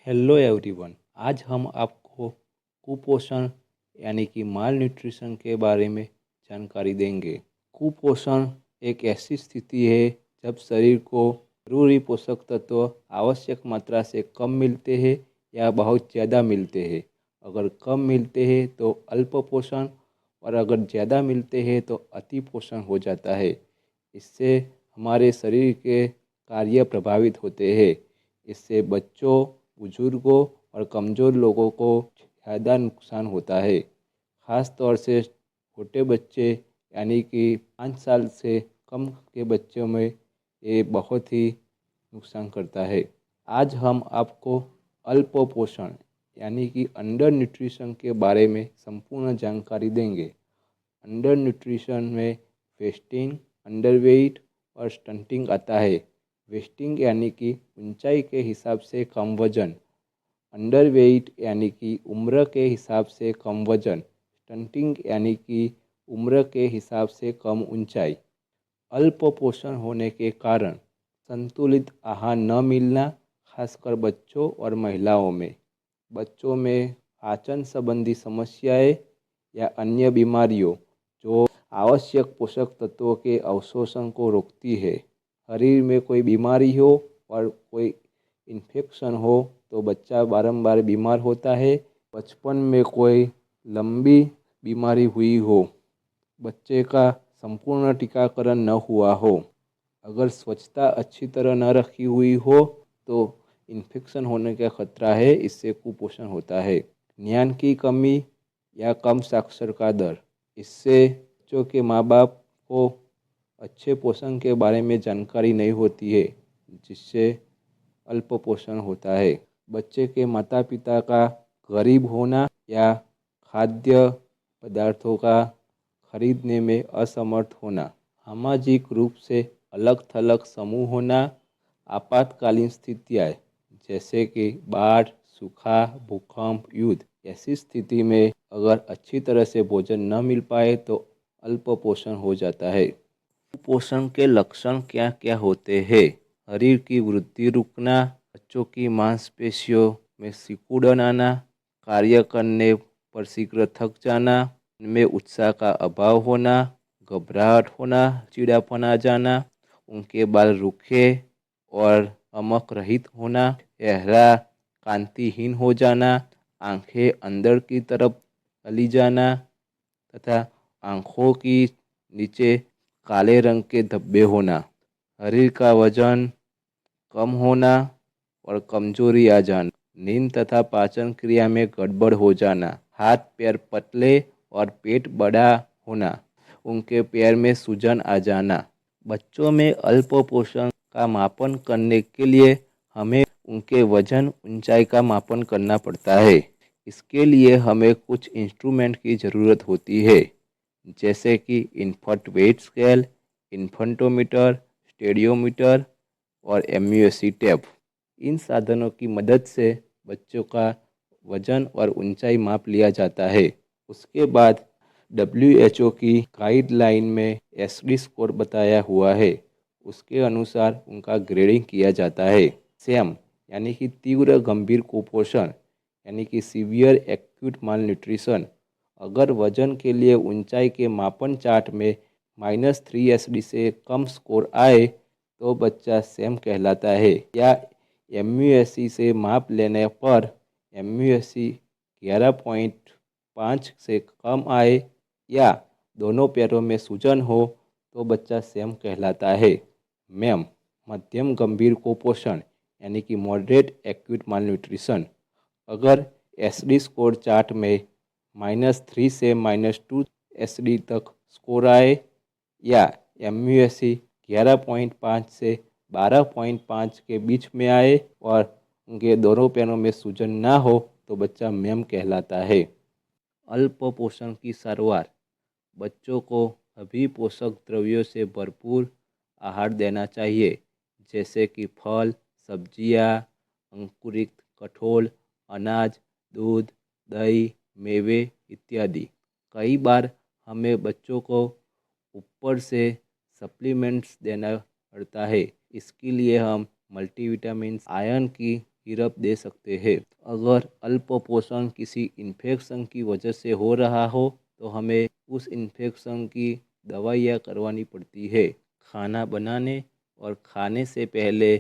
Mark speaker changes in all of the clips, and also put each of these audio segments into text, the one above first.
Speaker 1: Hello everyone. आज हम आपको कुपोषण यानी कि माल न्यूट्रिशन के बारे में जानकारी देंगे। कुपोषण एक ऐसी स्थिति है जब शरीर को जरूरी पोषक तत्व आवश्यक मात्रा से कम मिलते हैं या बहुत ज़्यादा मिलते हैं। अगर कम मिलते हैं तो अल्प पोषण और अगर ज़्यादा मिलते हैं तो अति पोषण हो जाता है। इससे हमारे शरीर के कार्य प्रभावित होते हैं। इससे बच्चों, बुजुर्गों और कमज़ोर लोगों को ज़्यादा नुकसान होता है। ख़ास तौर से छोटे बच्चे यानी कि 5 साल से कम के बच्चों में ये बहुत ही नुकसान करता है। आज हम आपको अल्प पोषण यानी कि अंडर न्यूट्रिशन के बारे में संपूर्ण जानकारी देंगे। अंडर न्यूट्रिशन में वेस्टिंग, अंडरवेट और स्टंटिंग आता है। वेस्टिंग यानी कि ऊंचाई के हिसाब से कम वजन, अंडरवेट यानी कि उम्र के हिसाब से कम वजन, स्टंटिंग यानी कि उम्र के हिसाब से कम ऊंचाई। अल्प पोषण होने के कारण संतुलित आहार न मिलना, खासकर बच्चों और महिलाओं में। बच्चों में पाचन संबंधी समस्याएं या अन्य बीमारियों जो आवश्यक पोषक तत्वों के अवशोषण को रोकती है। शरीर में कोई बीमारी हो और कोई इन्फेक्शन हो तो बच्चा बारंबार बीमार होता है। बचपन में कोई लंबी बीमारी हुई हो, बच्चे का संपूर्ण टीकाकरण न हुआ हो, अगर स्वच्छता अच्छी तरह न रखी हुई हो तो इन्फेक्शन होने का खतरा है। इससे कुपोषण होता है। ज्ञान की कमी या कम साक्षरता दर, इससे बच्चों के माँ बाप को अच्छे पोषण के बारे में जानकारी नहीं होती है, जिससे अल्प पोषण होता है। बच्चे के माता पिता का गरीब होना या खाद्य पदार्थों का खरीदने में असमर्थ होना, सामाजिक रूप से अलग थलग समूह होना, आपातकालीन स्थितियाँ जैसे कि बाढ़, सूखा, भूकंप, युद्ध, ऐसी स्थिति में अगर अच्छी तरह से भोजन न मिल पाए तो अल्प पोषण हो जाता है। कुपोषण के लक्षण क्या क्या होते हैं? शरीर की वृद्धि रुकना, बच्चों की मांसपेशियों में सिकुड़न आना, कार्य करने पर शीघ्र थक जाना, इनमें उत्साह का अभाव होना, घबराहट होना, चिड़ापन आ जाना, उनके बाल रूखे और चमक रहित होना, चेहरा कांतिहीन हो जाना, आंखें अंदर की तरफ चली जाना तथा आंखों की नीचे काले रंग के धब्बे होना, शरीर का वजन कम होना और कमजोरी आ जाना, नींद तथा पाचन क्रिया में गड़बड़ हो जाना, हाथ पैर पतले और पेट बड़ा होना, उनके पैर में सूजन आ जाना। बच्चों में अल्प पोषण का मापन करने के लिए हमें उनके वजन, ऊंचाई का मापन करना पड़ता है। इसके लिए हमें कुछ इंस्ट्रूमेंट की ज़रूरत होती है, जैसे कि infant weight scale, infantometer, stadiometer और एमयूएससी टेप। इन साधनों की मदद से बच्चों का वजन और ऊंचाई माप लिया जाता है। उसके बाद WHO की गाइडलाइन में एसडी स्कोर बताया हुआ है, उसके अनुसार उनका ग्रेडिंग किया जाता है। सैम यानी कि तीव्र गंभीर कुपोषण यानी कि सीवियर एक्यूट माल न्यूट्रिशन। अगर वजन के लिए ऊंचाई के मापन चार्ट में -3 SD से कम स्कोर आए तो बच्चा सैम कहलाता है। या एमयूएससी से माप लेने पर एमयूएससी 11.5 से कम आए या दोनों पैरों में सूजन हो तो बच्चा सैम कहलाता है। मैम मध्यम गंभीर कुपोषण यानी कि मॉडरेट एक्यूट माल न्यूट्रिशन। अगर एसडी स्कोर चार्ट में -3 से -2 SD तक स्कोर आए या एमयूएससी 11.5 से 12.5 के बीच में आए और उनके दोनों पैरों में सूजन ना हो तो बच्चा मैम कहलाता है। अल्प पोषण की सारवार, बच्चों को सभी पोषक द्रव्यों से भरपूर आहार देना चाहिए, जैसे कि फल, सब्जियां, अंकुरित कठोल, अनाज, दूध, दही, मेवे इत्यादि। कई बार हमें बच्चों को ऊपर से सप्लीमेंट्स देना पड़ता है। इसके लिए हम मल्टीविटामिन, आयरन की सिरप दे सकते हैं। अगर अल्प पोषण किसी इन्फेक्शन की वजह से हो रहा हो तो हमें उस इन्फेक्शन की दवाइयाँ करवानी पड़ती है। खाना बनाने और खाने से पहले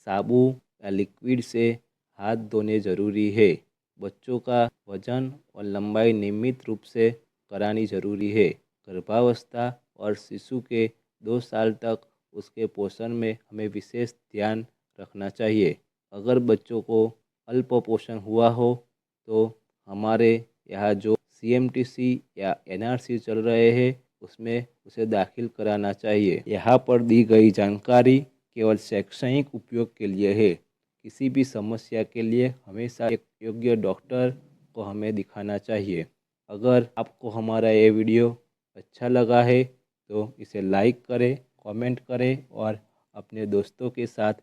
Speaker 1: साबुन या लिक्विड से हाथ धोने ज़रूरी है। बच्चों का वजन और लंबाई नियमित रूप से करानी जरूरी है। गर्भावस्था और शिशु के 2 साल तक उसके पोषण में हमें विशेष ध्यान रखना चाहिए। अगर बच्चों को अल्प पोषण हुआ हो तो हमारे यहाँ जो CMTC या NRC चल रहे हैं उसमें उसे दाखिल कराना चाहिए। यहाँ पर दी गई जानकारी केवल शैक्षणिक उपयोग के लिए है। किसी भी समस्या के लिए हमेशा एक योग्य डॉक्टर को हमें दिखाना चाहिए। अगर आपको हमारा ये वीडियो अच्छा लगा है तो इसे लाइक करें, कमेंट करें और अपने दोस्तों के साथ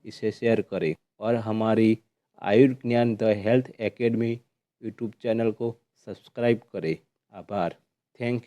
Speaker 1: इसे शेयर करें और हमारी Ayurgyan the health academy YouTube channel को सब्सक्राइब करें। आभार। Thank you.